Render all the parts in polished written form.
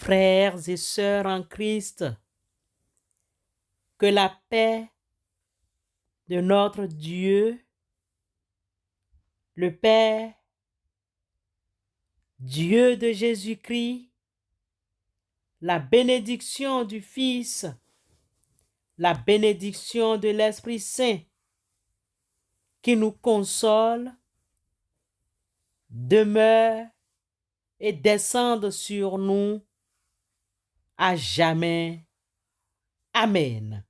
Frères et sœurs en Christ, que la paix de notre Dieu, le Père, Dieu de Jésus-Christ, la bénédiction du Fils, la bénédiction de l'Esprit Saint, qui nous console, demeure et descende sur nous à jamais. Amen.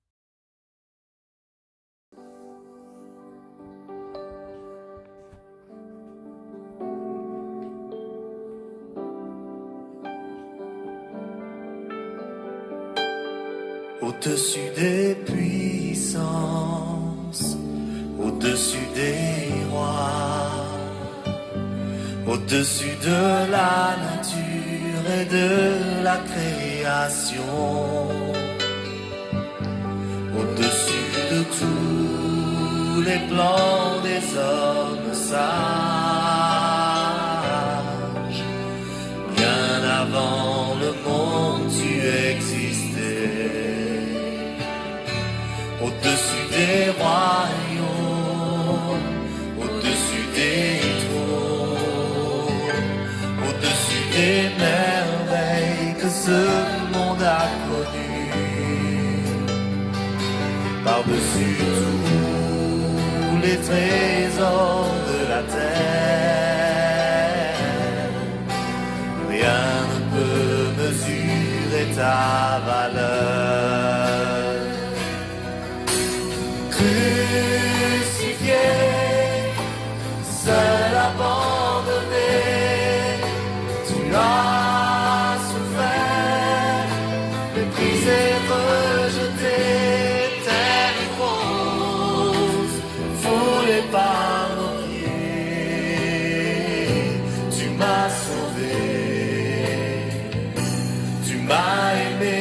Au-dessus des puissances, au-dessus des rois, au-dessus de la nature et de la création, au-dessus de tous les plans des hommes sages, bien avant le monde tu existais. Au-dessus des royaumes, au-dessus des trônes, au-dessus des merveilles que ce monde a connues, par-dessus tous les trésors de la terre, rien ne peut mesurer ta valeur. Crucifié, seul abandonné, tu as souffert, méprisé, rejeté, terre et rose, foulé par nos pieds. Tu m'as sauvé, tu m'as aimé,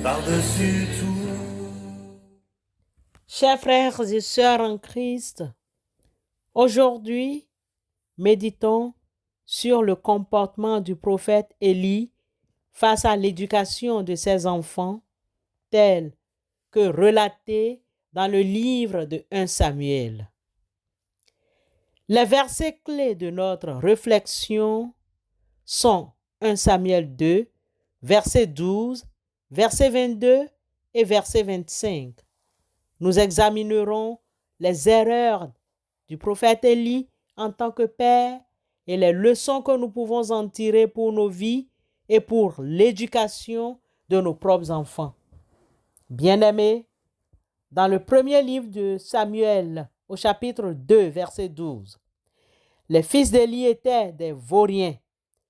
par-dessus tout. Chers frères et sœurs en Christ, aujourd'hui, méditons sur le comportement du prophète Élie face à l'éducation de ses enfants, tel que relaté dans le livre de 1 Samuel. Les versets clés de notre réflexion sont 1 Samuel 2, verset 12, verset 22 et verset 25. Nous examinerons les erreurs du prophète Élie en tant que père et les leçons que nous pouvons en tirer pour nos vies et pour l'éducation de nos propres enfants. Bien-aimés, dans le premier livre de Samuel, au chapitre 2, verset 12, les fils d'Élie étaient des vauriens.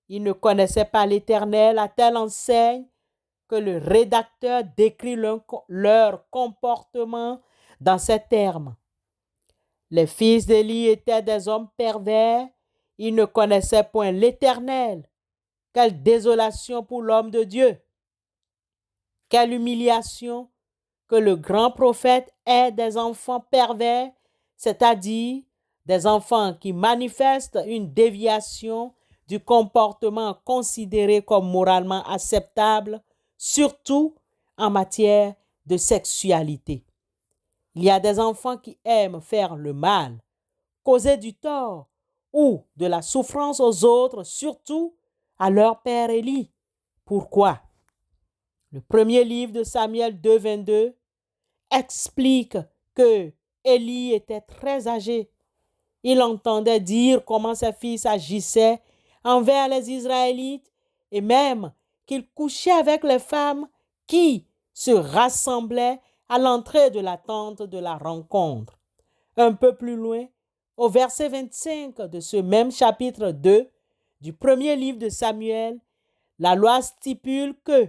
Ils ne connaissaient pas l'Éternel à telle enseigne que le rédacteur décrit leur comportement dans ces termes. Les fils d'Élie étaient des hommes pervers, ils ne connaissaient point l'Éternel. Quelle désolation pour l'homme de Dieu! Quelle humiliation que le grand prophète ait des enfants pervers, c'est-à-dire des enfants qui manifestent une déviation du comportement considéré comme moralement acceptable, surtout en matière de sexualité. Il y a des enfants qui aiment faire le mal, causer du tort ou de la souffrance aux autres, surtout à leur père Élie. Pourquoi? Le premier livre de Samuel 2, 22 explique que Élie était très âgé. Il entendait dire comment ses fils agissaient envers les Israélites et même qu'il couchait avec les femmes qui se rassemblaient à l'entrée de la tente de la rencontre. Un peu plus loin, au verset 25 de ce même chapitre 2 du premier livre de Samuel, la loi stipule que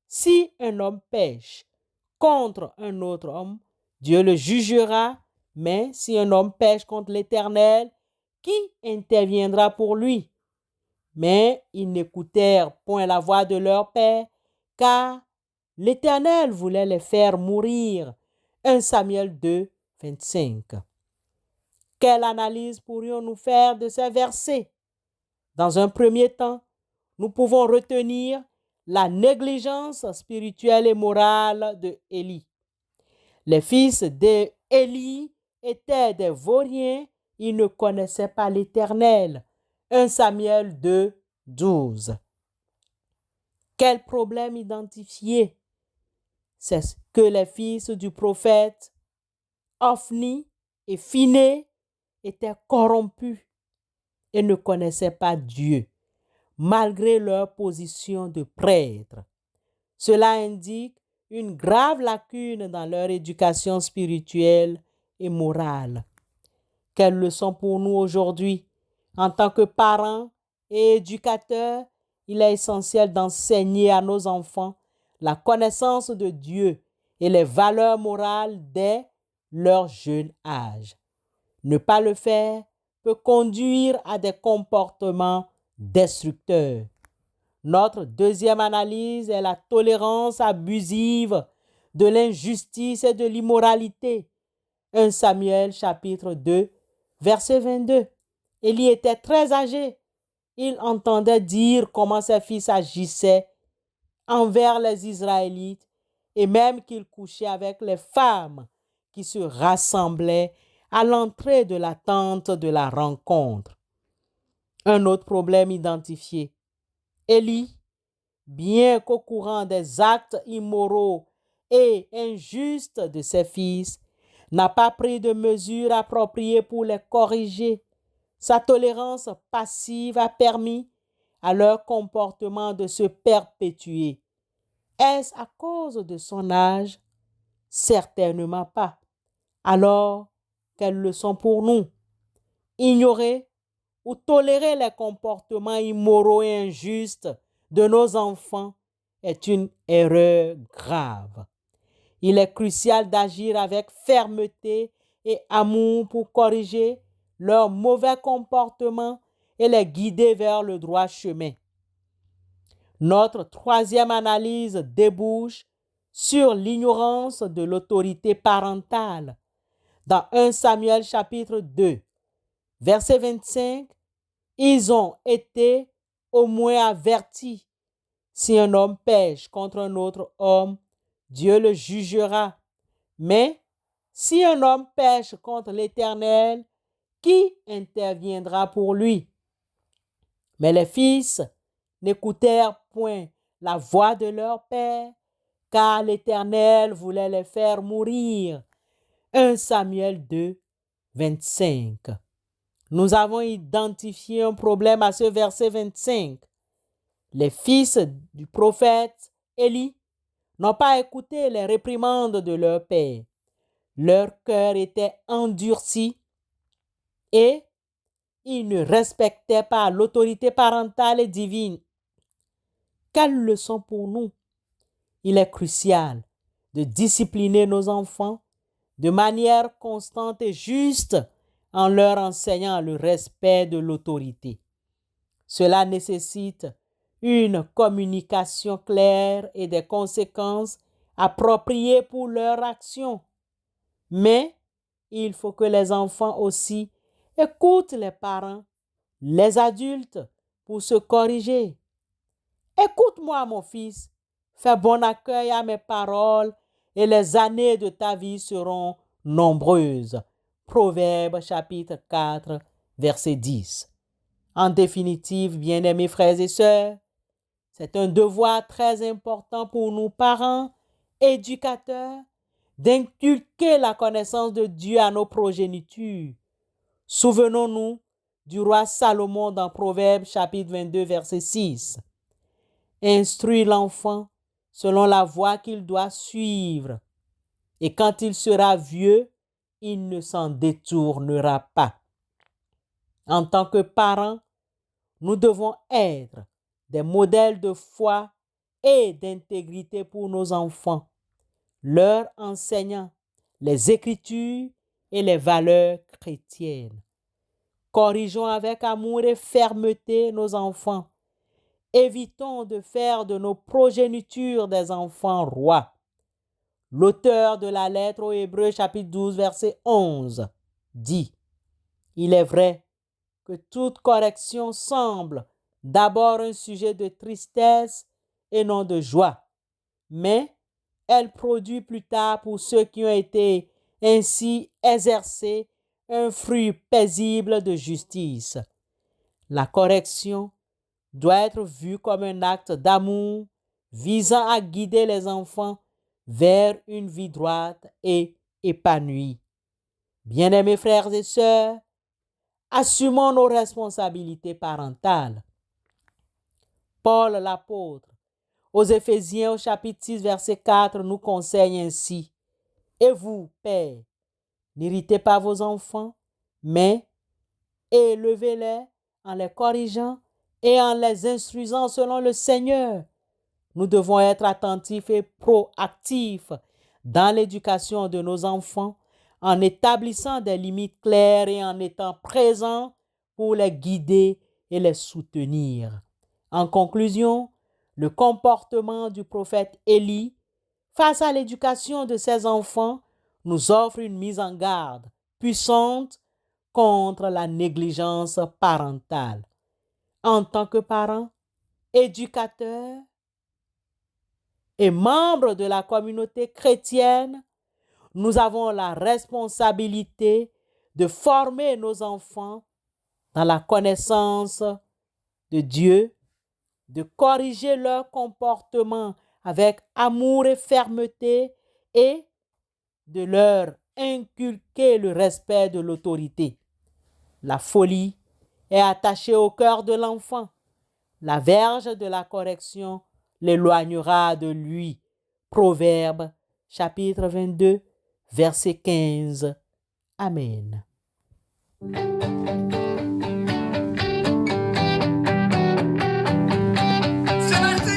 si un homme pêche contre un autre homme, Dieu le jugera, mais si un homme pêche contre l'Éternel, qui interviendra pour lui? Mais ils n'écoutèrent point la voix de leur père, car l'Éternel voulait les faire mourir. 1 Samuel 2, 25. Quelle analyse pourrions-nous faire de ces versets? Dans un premier temps, nous pouvons retenir la négligence spirituelle et morale de Élie. Les fils d'Élie étaient des vauriens, ils ne connaissaient pas l'Éternel. 1 Samuel 2, 12. Quel problème identifié? C'est que les fils du prophète Ophni et Phiné étaient corrompus et ne connaissaient pas Dieu, malgré leur position de prêtre. Cela indique une grave lacune dans leur éducation spirituelle et morale. Quelle leçon pour nous aujourd'hui? En tant que parents et éducateurs, il est essentiel d'enseigner à nos enfants la connaissance de Dieu et les valeurs morales dès leur jeune âge. Ne pas le faire peut conduire à des comportements destructeurs. Notre deuxième analyse est la tolérance abusive de l'injustice et de l'immoralité. 1 Samuel chapitre 2, verset 22. Élie était très âgé. Il entendait dire comment ses fils agissaient envers les Israélites et même qu'il couchait avec les femmes qui se rassemblaient à l'entrée de la tente de la rencontre. Un autre problème identifié. Élie, bien qu'au courant des actes immoraux et injustes de ses fils, n'a pas pris de mesures appropriées pour les corriger. Sa tolérance passive a permis à leur comportement de se perpétuer. Est-ce à cause de son âge? Certainement pas. Alors, quelle leçon pour nous? Ignorer ou tolérer les comportements immoraux et injustes de nos enfants est une erreur grave. Il est crucial d'agir avec fermeté et amour pour corriger leurs mauvais comportements et les guider vers le droit chemin. Notre troisième analyse débouche sur l'ignorance de l'autorité parentale. Dans 1 Samuel chapitre 2, verset 25, ils ont été au moins avertis. Si un homme pêche contre un autre homme, Dieu le jugera. Mais si un homme pêche contre l'Éternel, qui interviendra pour lui? Mais les fils n'écoutèrent point la voix de leur père, car l'Éternel voulait les faire mourir. 1 Samuel 2, 25. Nous avons identifié un problème à ce verset 25. Les fils du prophète Élie n'ont pas écouté les réprimandes de leur père. Leur cœur était endurci et ils ne respectaient pas l'autorité parentale et divine. Quelle leçon pour nous? Il est crucial de discipliner nos enfants de manière constante et juste en leur enseignant le respect de l'autorité. Cela nécessite une communication claire et des conséquences appropriées pour leur action. Mais il faut que les enfants aussi écoutent les parents, les adultes, pour se corriger. Écoute-moi, mon fils, fais bon accueil à mes paroles et les années de ta vie seront nombreuses. Proverbe chapitre 4, verset 10. En définitive, bien-aimés frères et sœurs, c'est un devoir très important pour nous parents, éducateurs, d'inculquer la connaissance de Dieu à nos progénitures. Souvenons-nous du roi Salomon dans Proverbe chapitre 22, verset 6. Instruis l'enfant selon la voie qu'il doit suivre, et quand il sera vieux, il ne s'en détournera pas. En tant que parents, nous devons être des modèles de foi et d'intégrité pour nos enfants, leur enseignant les Écritures et les valeurs chrétiennes. Corrigeons avec amour et fermeté nos enfants. Évitons de faire de nos progénitures des enfants rois. L'auteur de la lettre aux Hébreux chapitre 12 verset 11 dit: « Il est vrai que toute correction semble d'abord un sujet de tristesse et non de joie, mais elle produit plus tard pour ceux qui ont été ainsi exercés un fruit paisible de justice. La correction doit être vue comme un acte d'amour visant à guider les enfants vers une vie droite et épanouie. Bien-aimés frères et sœurs, assumons nos responsabilités parentales. Paul l'apôtre, aux Éphésiens au chapitre 6, verset 4, nous conseille ainsi. Et vous, pères, n'irritez pas vos enfants, mais élevez-les en les corrigeant et en les instruisant selon le Seigneur. Nous devons être attentifs et proactifs dans l'éducation de nos enfants en établissant des limites claires et en étant présents pour les guider et les soutenir. En conclusion, le comportement du prophète Élie face à l'éducation de ses enfants nous offre une mise en garde puissante contre la négligence parentale. En tant que parents, éducateurs et membres de la communauté chrétienne, nous avons la responsabilité de former nos enfants dans la connaissance de Dieu, de corriger leur comportement avec amour et fermeté et de leur inculquer le respect de l'autorité. La folie est attachée au cœur de l'enfant. La verge de la correction l'éloignera de lui. Proverbe chapitre 22, verset 15. Amen. C'est parti!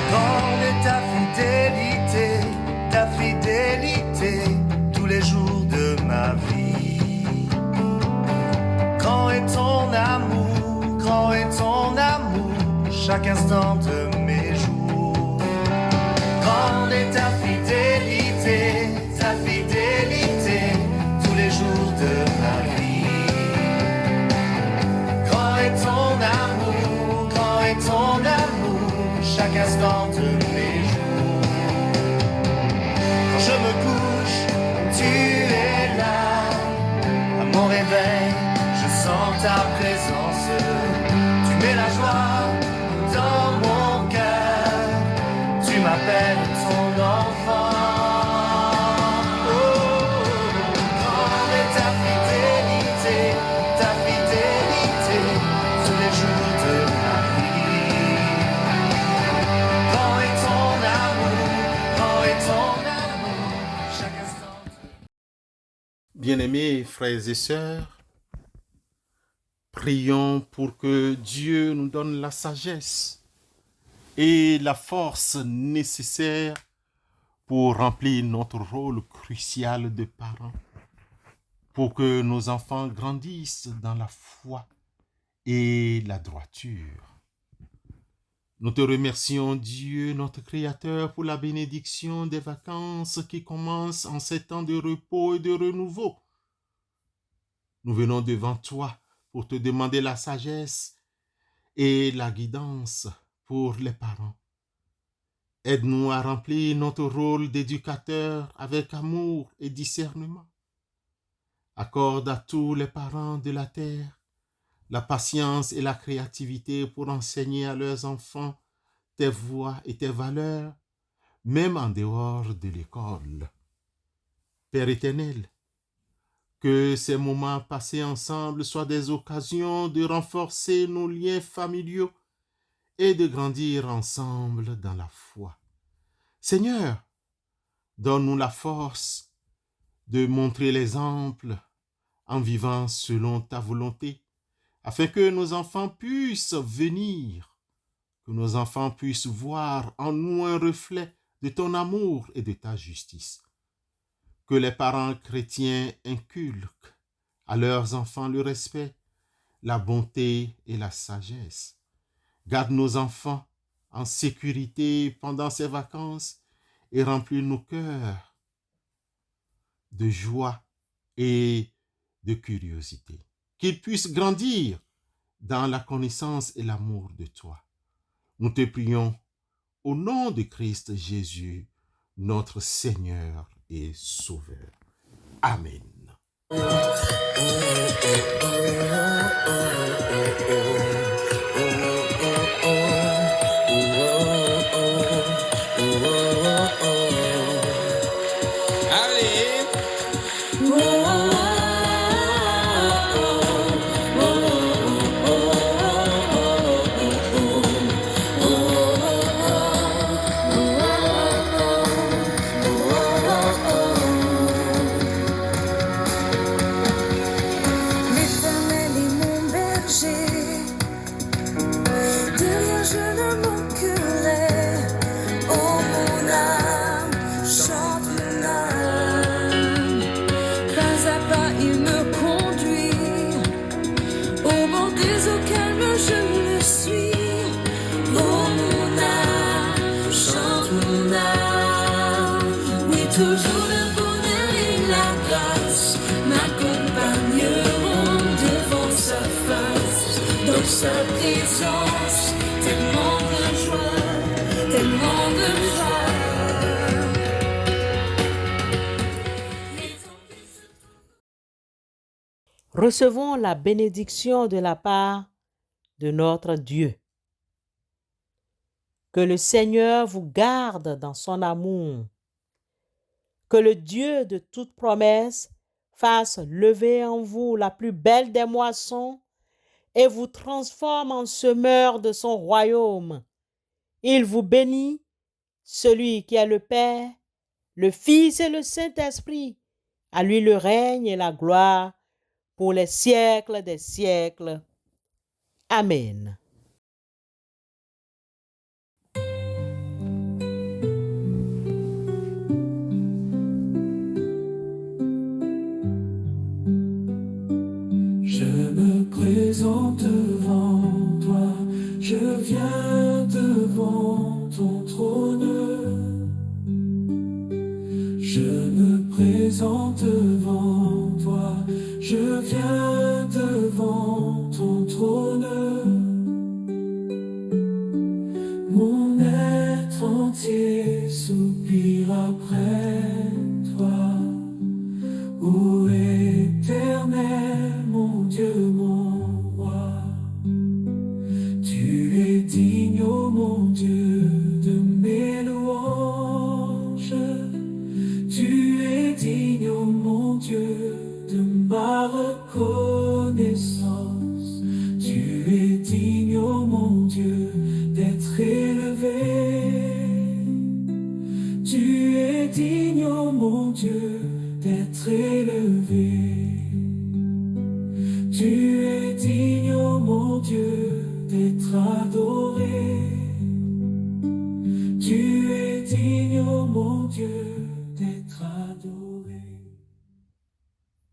Grande est ta fidélité, tous les jours de ma vie. Grand est ton amour, chaque instant de mes jours. Grande est ta fidélité, tous les jours de ma vie. Grand est ton amour, chaque instant de mes jours. Quand je me couche, tu es là. À mon réveil, je sens ta présence. Tu mets la joie dans mon cœur. Tu m'appelles ton enfant. Grande est ta fidélité, tous les jours de ma vie. Grand est ton amour, chaque instant. Bien-aimés frères et sœurs, prions pour que Dieu nous donne la sagesse et la force nécessaire pour remplir notre rôle crucial de parents, pour que nos enfants grandissent dans la foi et la droiture. Nous te remercions, Dieu, notre Créateur, pour la bénédiction des vacances qui commencent en ces temps de repos et de renouveau. Nous venons devant toi pour te demander la sagesse et la guidance pour les parents. Aide-nous à remplir notre rôle d'éducateur avec amour et discernement. Accorde à tous les parents de la terre la patience et la créativité pour enseigner à leurs enfants tes voies et tes valeurs, même en dehors de l'école. Père éternel, que ces moments passés ensemble soient des occasions de renforcer nos liens familiaux et de grandir ensemble dans la foi. Seigneur, donne-nous la force de montrer l'exemple en vivant selon ta volonté, afin que nos enfants puissent venir, que nos enfants puissent voir en nous un reflet de ton amour et de ta justice. Que les parents chrétiens inculquent à leurs enfants le respect, la bonté et la sagesse. Garde nos enfants en sécurité pendant ces vacances et remplis nos cœurs de joie et de curiosité. Qu'ils puissent grandir dans la connaissance et l'amour de toi. Nous te prions au nom de Christ Jésus, notre Seigneur et Sauveur. Amen. L'Éternel est mon berger, de rien je ne manquerai. Oh mon âme, chante mon âme. Pas à pas il me conduit, au bord des eaux calmes je le suis. Oh mon âme, chante mon âme. Oui, toujours le bonheur et la grâce m'accompagneront devant sa face. Dans sa présence, tellement de joie, tellement de joie. Recevons la bénédiction de la part de notre Dieu. Que le Seigneur vous garde dans son amour. Que le Dieu de toute promesse fasse lever en vous la plus belle des moissons et vous transforme en semeur de son royaume. Il vous bénit, celui qui est le Père, le Fils et le Saint-Esprit. À lui le règne et la gloire pour les siècles des siècles. Amen. Je me présente devant toi, je viens devant ton trône. Je me présente devant toi, je viens devant ton trône. Mon être entier soupire après toi, ô Éternel, mon Dieu, mon roi. Tu es digne, ô mon Dieu, de mes louanges. Tu es digne, ô mon Dieu, de ma reconnaissance. Tu es digne, ô mon Dieu, d'être élevé. Tu es digne, ô mon Dieu, d'être élevé. Tu es digne, ô mon Dieu, d'être adoré.